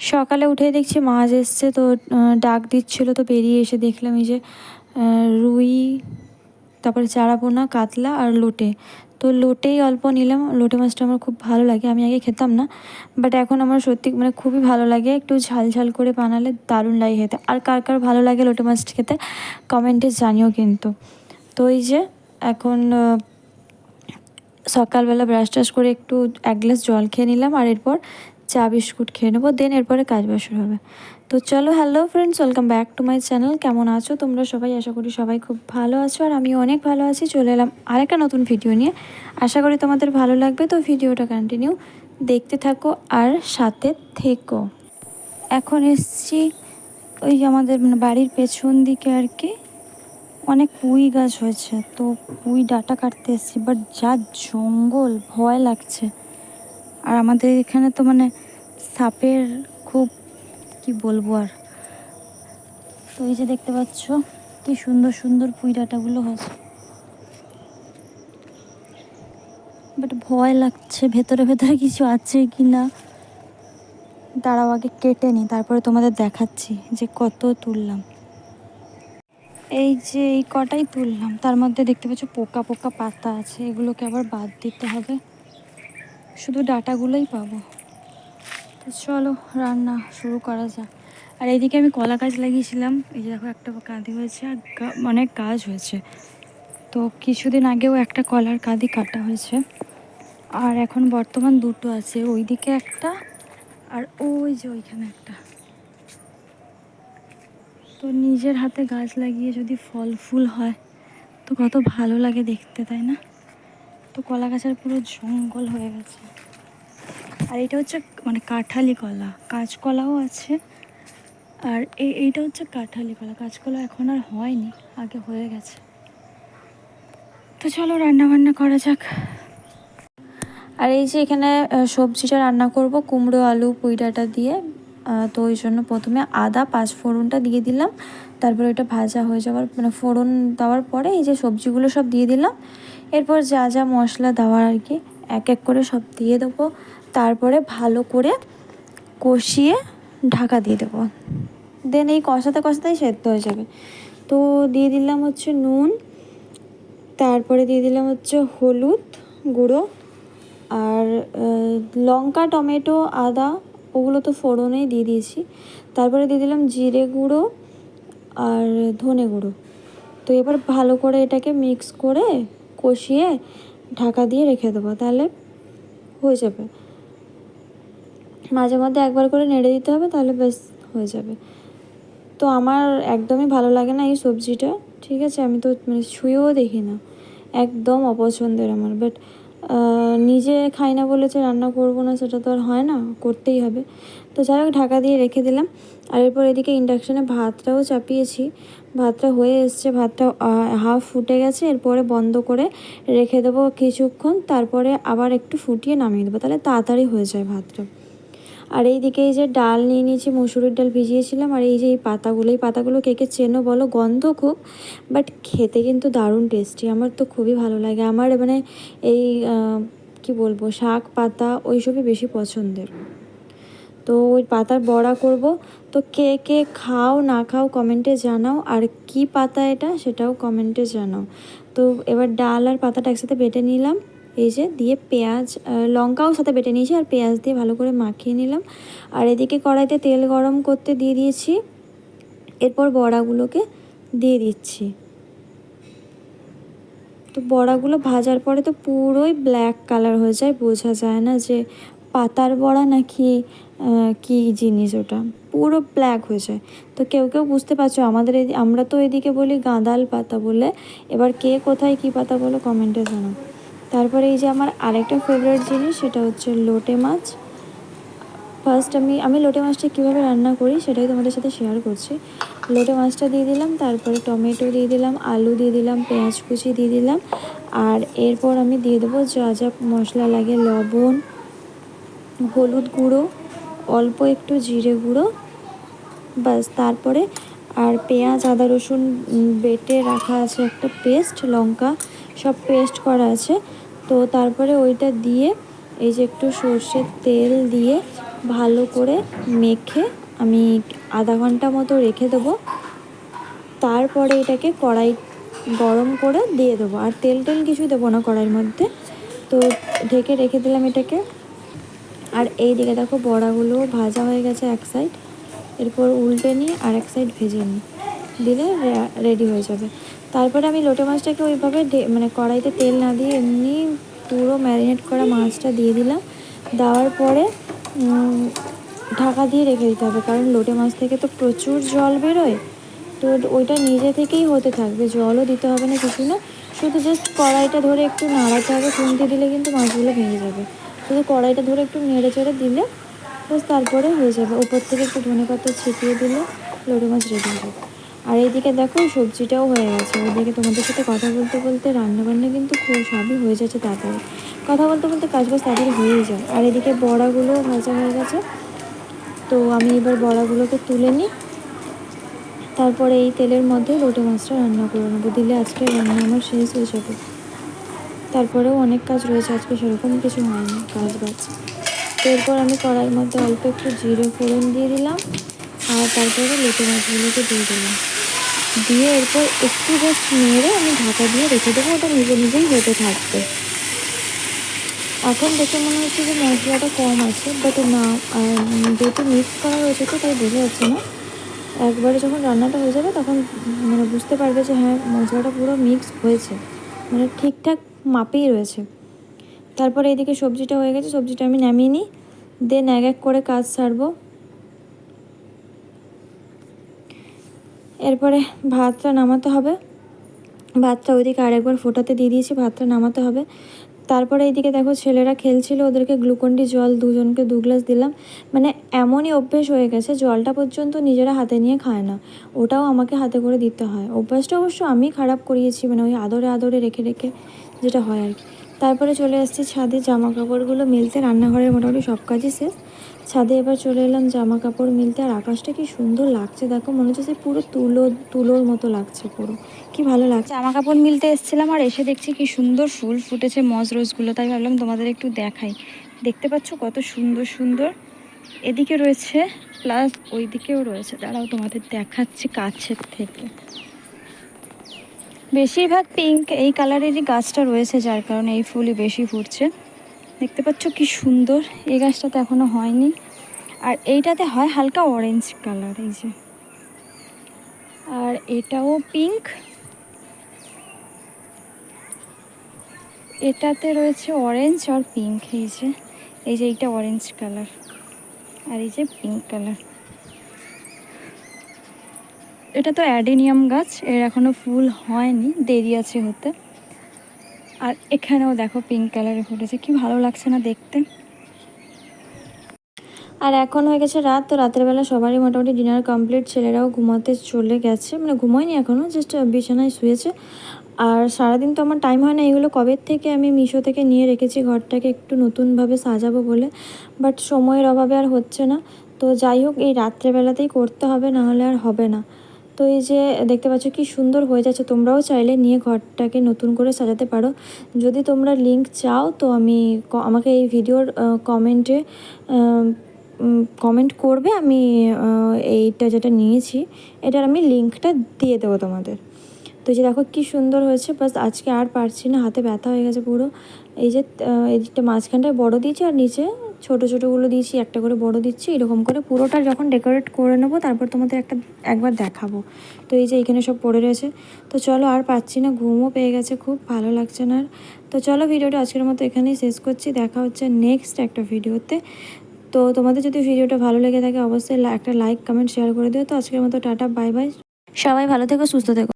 সকালে উঠে দেখছি মাছ এসছে, তো ডাক দিচ্ছিল, তো বেরিয়ে এসে দেখলাম এই যে রুই, তারপরে চারাপোনা, কাতলা আর লোটে। তো লোটেই অল্প নিলাম। লোটে মাছটা আমার খুব ভালো লাগে, আমি আগে খেতাম না, বাট এখন আমার সত্যি মানে খুবই ভালো লাগে। একটু ঝাল ঝাল করে বানালে দারুণ লাগে খেতে। আর কার কার ভালো লাগে লোটে মাছ খেতে কমেন্টে জানিও কিন্তু। তো এই যে এখন সকালবেলা ব্রাশ টাশ করে একটু 1 গ্লাস জল খেয়ে নিলাম, আর এরপর চা বিস্কুট খেয়ে নেবো, দেন এরপরে কাজ বাজ শুরু হবে। তো চলো, hello friends, welcome back to my channel. কেমন আছো তোমরা সবাই? আশা করি সবাই খুব ভালো আছো, আর আমিও অনেক ভালো আছি। চলে এলাম আরেকটা নতুন ভিডিও নিয়ে, আশা করি তোমাদের ভালো লাগবে। তো ভিডিওটা কন্টিনিউ দেখতে থাকো আর সাথে থেকো। এখন এসছি ওই আমাদের বাড়ির পেছন দিকে আর কি, অনেক পুঁই গাছ হয়েছে, তো পুঁই ডাঁটা কাটতে এসেছি, বাট যা জঙ্গল, ভয় লাগছে। আর আমাদের এখানে তো মানে সাপের খুব, কি বলবো আর। তো এই যে দেখতে পাচ্ছ কি সুন্দর সুন্দর পুঁই ডাঁটাগুলো হয়েছে, বাট ভয় লাগছে ভেতরে ভেতরে কিছু আছে কি না। দাঁড়াও আগে কেটে নিই, তারপরে তোমাদের দেখাচ্ছি যে কত তুললাম। এই যে এই কটাই তুললাম, তার মধ্যে দেখতে পাচ্ছ পোকা পোকা পাতা আছে, এগুলোকে আবার বাদ দিতে হবে, শুধু ডাঁটাগুলোই পাবো। তো চলো রান্না শুরু করা যাক। আর এইদিকে আমি কলা গাছ লাগিয়েছিলাম, এই যে দেখো একটা কাঁদি হয়েছে, আর অনেক গাছ হয়েছে। তো কিছুদিন আগেও একটা কলার কাঁদি কাটা হয়েছে, আর এখন বর্তমান দুটো আছে, ওইদিকে একটা আর ওই যে ওইখানে একটা। তো নিজের হাতে গাছ লাগিয়ে যদি ফল ফুল হয় তো কত ভালো লাগে দেখতে, তাই না? তো কলা গাছের পুরো জঙ্গল হয়ে গেছে। আর এটা হচ্ছে মানে কাঁঠালি কলা, কাঁচকলাও আছে। আর এইটা হচ্ছে কাঁঠালি কলা, কাঁচকলা এখন আর হয়নি, আগে হয়ে গেছে। তো চলো রান্না বান্না করা যাক। আর এই যে এখানে সবজিটা রান্না করব, কুমড়ো আলু পুঁই ডাঁটা দিয়ে। তো ওই জন্য প্রথমে আদা পাঁচফোড়নটা দিয়ে দিলাম, তারপরে এটা ভাজা হয়ে যাওয়ার মানে ফোড়ন দেওয়ার পরে এই যে সবজিগুলো সব দিয়ে দিলাম। এরপর যা যা মশলা দেওয়ার আর কি এক এক করে সব দিয়ে দেবো, তারপরে ভালো করে কষিয়ে ঢাকা দিয়ে দেবো। দেন এই কষাতে কষাতেই সেদ্ধ হয়ে যাবে। তো দিয়ে দিলাম হচ্ছে নুন, তারপরে দিয়ে দিলাম হচ্ছে হলুদ গুঁড়ো, আর লঙ্কা, টমেটো, আদা ওগুলো তো ফোড়নেই দিয়ে দিয়েছি। তারপরে দিয়ে দিলাম জিরে গুঁড়ো আর ধনে গুঁড়ো। তো এবার ভালো করে এটাকে মিক্স করে কষিয়ে ঢাকা দিয়ে রেখে দেবো, তাহলে হয়ে যাবে। মাঝে মধ্যে একবার করে নেড়ে দিতে হবে, তাহলে বেশ হয়ে যাবে। তো আমার একদমই ভালো লাগে না এই সবজিটা, ঠিক আছে? আমি তো মানে ছুঁয়েও দেখি না, একদম অপছন্দের আমার। বাট নিজে খাই না বলেছে রান্না করব না, সেটা তো আর হয় না, করতেই হবে। তো যাই হোক ঢাকা দিয়ে রেখে দিলাম। আর এরপর এদিকে ইন্ডাকশানে ভাতটাও চাপিয়েছি, ভাতটা হয়ে এসছে, ভাতটা হাফ ফুটে গেছে। এরপরে বন্ধ করে রেখে দেবো কিছুক্ষণ, তারপরে আবার একটু ফুটিয়ে নামিয়ে দেবো, তাহলে তাড়াতাড়ি হয়ে যায় ভাতটা। আর এইদিকে এই যে ডাল নিয়ে নিয়েছি, মুসুরির ডাল ভিজিয়েছিলাম। আর এই যে এই পাতাগুলো কে কে চেনো বলো, গন্ধ খুব, বাট খেতে কিন্তু দারুণ টেস্টি, আমার তো খুবই ভালো লাগে। আমার মানে এই কি বলবো, শাক পাতা ওইসবই বেশি পছন্দের। তো ওই পাতার বড়া করব। তো কে কে খাও না খাও কমেন্টে জানাও, আর কি পাতা এটা সেটাও কমেন্টে জানাও। তো এবার ডাল আর পাতাটা একসাথে বেটে নিলাম, এই যে দিয়ে পেঁয়াজ লঙ্কাও সাথে বেটে নিয়েছি, আর পেঁয়াজ দিয়ে ভালো করে মাখিয়ে নিলাম। আর এদিকে কড়াইতে তেল গরম করতে দিয়ে দিয়েছি, এরপর বড়াগুলোকে দিয়ে দিচ্ছি। তো বড়াগুলো ভাজার পরে তো পুরোই ব্ল্যাক কালার হয়ে যায়, বোঝা যায় না যে পাতার বড়া নাকি কি জিনিস, ওটা পুরো ব্ল্যাক হয়ে যায়। তো কেউ কেউ বুঝতে পারছো, আমাদের আমরা তো এদিকে বলি গাঁদাল পাতা বলে, এবার কে কোথায় কী পাতা বলো কমেন্টে জানাও। তারপরে এই যে আমার আরেকটা ফেভারিট জিনিস, সেটা হচ্ছে লোটে মাছ। ফার্স্ট আমি লোটে মাছটা কীভাবে রান্না করি সেটাই তোমাদের সাথে শেয়ার করছি। লোটে মাছটা দিয়ে দিলাম, তারপরে টমেটো দিয়ে দিলাম, আলু দিয়ে দিলাম, পেঁয়াজ কুচি দিয়ে দিলাম, আর এরপর আমি দিয়ে দেবো যা যা মশলা লাগে, লবণ, হলুদ গুঁড়ো, অল্প একটু জিরে গুঁড়ো, বাস। তারপরে আর পেঁয়াজ আদা রসুন বেটে রাখা আছে একটা পেস্ট, লঙ্কা সব পেস্ট করা আছে। তো তারপরে ওইটা দিয়ে এই যে একটু সর্ষের তেল দিয়ে ভালো করে মেখে আমি আধা ঘন্টা মতো রেখে দেবো। তারপরে এটাকে কড়াই গরম করে দিয়ে দেবো, আর তেল কিছু দেবো না কড়াইয়ের মধ্যে। তো ঢেকে রেখে দিলাম এটাকে। আর এই দিকে দেখো বড়াগুলো ভাজা হয়ে গেছে এক সাইড, এরপর উল্টে নিয়ে আর এক সাইড ভেজে নিই, দিলে রেডি হয়ে যাবে। তারপরে আমি লোটে মাছটাকে ওইভাবে মানে কড়াইতে তেল না দিয়ে এমনি পুরো ম্যারিনেট করা মাছটা দিয়ে দিলাম। দেওয়ার পরে ঢাকা দিয়ে রেখে দিতে হবে, কারণ লোটে মাছ থেকে তো প্রচুর জল বেরোয়। তো ওইটা নিজে থেকেই হতে থাকবে, জলও দিতে হবে না, কিছু না। শুধু জাস্ট কড়াইটা ধরে একটু নাড়াতে হবে, খুন্তি দিলে কিন্তু মাছগুলো ভেঙে যাবে। শুধু কড়াইটা ধরে একটু নেড়ে চেড়ে দিলে বাস, তারপরে হয়ে যাবে। ওপর থেকে একটু ধনেপাতা ছিটিয়ে দিলে লোটে মাছ রেডি হবে। আর এইদিকে দেখো সবজিটাও হয়ে গেছে। ওইদিকে তোমাদের সাথে কথা বলতে বলতে রান্নাবান্না কিন্তু খুব সবই হয়ে যাচ্ছে তাড়াতাড়ি। কথা বলতে বলতে কাজবাজ তাড়াতাড়ি হয়েই যায়। আর এদিকে বড়াগুলো ভাজা হয়ে গেছে। তো আমি এবার বড়াগুলোকে তুলে নিই, তারপরে এই তেলের মধ্যে লোটে মাছটা রান্না করে নেবো, দিলে আজকে রান্না আমার শেষ হয়ে যাবে। তারপরেও অনেক কাজ রয়েছে, আজকে সেরকম কিছু হয়নি কাজ বাজ। তো এরপর আমি কড়াইয়ের মধ্যে অল্প একটু জিরে ফোড়ন দিয়ে দিলাম, আর তারপরে লোটে মাছগুলোকে দিয়ে দিলাম। দিয়ে এরপর একটু জাস্ট নেড়ে আমি ঢাকা দিয়ে রেখে দেবো, ওটা নিজে নিজেই হতে থাকবে। এখন দেখে মনে হচ্ছে যে মশলাটা কম আছে, বাট না, যেহেতু মিক্স করা রয়েছে তো তাই বোঝা যাচ্ছে না। একবারে যখন রান্নাটা হয়ে যাবে তখন মানে বুঝতে পারবে যে হ্যাঁ মশলাটা পুরো মিক্স হয়েছে, মানে ঠিকঠাক মাপেই রয়েছে। তারপরে এদিকে সবজিটা হয়ে গেছে, সবজিটা আমি নামিয়ে নিই, দেন এক এক করে কাজ সারবো। এরপরে ভাতটা নামাতে হবে, ভাতটা ওইদিকে আরেকবার ফোটাতে দিয়ে দিয়েছি, ভাতটা নামাতে হবে। তারপরে এইদিকে দেখো ছেলেরা খেলছিল, ওদেরকে গ্লুকন্ডি জল দুজনকে 2 গ্লাস দিলাম। মানে এমনই অভ্যেস হয়ে গেছে, জলটা পর্যন্ত নিজেরা হাতে নিয়ে খায় না, ওটাও আমাকে হাতে করে দিতে হয়। অভ্যাসটা অবশ্য আমি খারাপ করিয়েছি, মানে ওই আদরে আদরে রেখে রেখে যেটা হয় আর কি। তারপরে চলে আসছি ছাদে জামা কাপড়গুলো মেলতে, রান্নাঘরের মোটামুটি সব কাজই শেষ। ছাদে এবার চলে এলাম জামা কাপড় মিলতে। আর আকাশটা কি সুন্দর লাগছে দেখো, মনে হচ্ছে যে পুরো তুলোর মতো লাগছে, পুরো কি ভালো লাগছে। জামা কাপড় মিলতে এসেছিলাম, আর এসে দেখছি কি সুন্দর ফুল ফুটেছে মজ রোজগুলো, তাই ভাবলাম তোমাদের একটু দেখাই। দেখতে পাচ্ছ কত সুন্দর সুন্দর, এদিকে রয়েছে প্লাস ওই দিকেও রয়েছে, দাঁড়াও তোমাদের দেখাচ্ছি কাছের থেকে। বেশিরভাগ পিঙ্ক এই কালারেরই গাছটা রয়েছে, যার কারণে এই ফুলই বেশি ফুটছে। দেখতে পাচ্ছ কি সুন্দর, এই গাছটাতে এখনও হয়নি। আর এইটাতে হয় হালকা অরেঞ্জ কালার, এই যে। আর এটাও পিঙ্ক, এটাতে রয়েছে অরেঞ্জ আর পিঙ্ক, এই যে এইটা অরেঞ্জ কালার, আর এই যে পিঙ্ক কালার। এটা তো অ্যাডেনিয়াম গাছ, এর এখনও ফুল হয়নি, দেরি আছে হতে। আর এখানেও দেখো পিঙ্ক কালারে ফুটেছে, কি ভালো লাগছে না দেখতে। আর এখন হয়ে গেছে রাত, তো রাতের বেলা সবারই মোটামুটি ডিনার কমপ্লিট, ছেলেরাও ঘুমাতে চলে গেছে, মানে ঘুমোয়নি এখনও, জাস্ট বিছানায় শুয়েছে। আর সারাদিন তো আমার টাইম হয় না, এগুলো কবে থেকে আমি মিশো থেকে নিয়ে রেখেছি ঘরটাকে একটু নতুনভাবে সাজাবো বলে, বাট সময়ের অভাবে আর হচ্ছে না। তো যাই হোক, এই রাত্রেবেলাতেই করতে হবে, নাহলে আর হবে না। তো এই যে দেখতে পাচ্ছ কি সুন্দর হয়ে যাচ্ছে, তোমরাও চাইলে নিয়ে ঘরটাকে নতুন করে সাজাতে পারো। যদি তোমরা লিঙ্ক চাও তো আমি আমাকে এই ভিডিওর কমেন্টে কমেন্ট করবে, আমি এইটা যেটা নিয়েছি এটার আমি লিঙ্কটা দিয়ে দেবো তোমাদের। তো এই যে দেখো কি সুন্দর হয়েছে, বাস আজকে আর পারছি না, হাতে ব্যথা হয়ে গেছে পুরো। এই যে এদিকটা মাঝখানটায় বড় দিয়েছি, আর নিচে ছোটো ছোটোগুলো দিয়েছি, একটা করে বড় দিচ্ছি, এরকম করে পুরোটা যখন ডেকোরেট করে নেবো তারপর তোমাদের একবার দেখাবো। তো এই যে এখানে সব পড়ে রয়েছে। তো চলো, আর পাচ্ছি না, ঘুমও পেয়ে গেছে, খুব ভালো লাগছে না আর। তো চলো, ভিডিওটা আজকের মতো এখানেই শেষ করছি, দেখা হচ্ছে নেক্সট একটা ভিডিওতে। তো তোমাদের যদি ভিডিওটা ভালো লেগে থাকে অবশ্যই একটা লাইক কমেন্ট শেয়ার করে দিও। তো আজকের মতো টাটা, বাই বাই, সবাই ভালো থেকো, সুস্থ থেকো।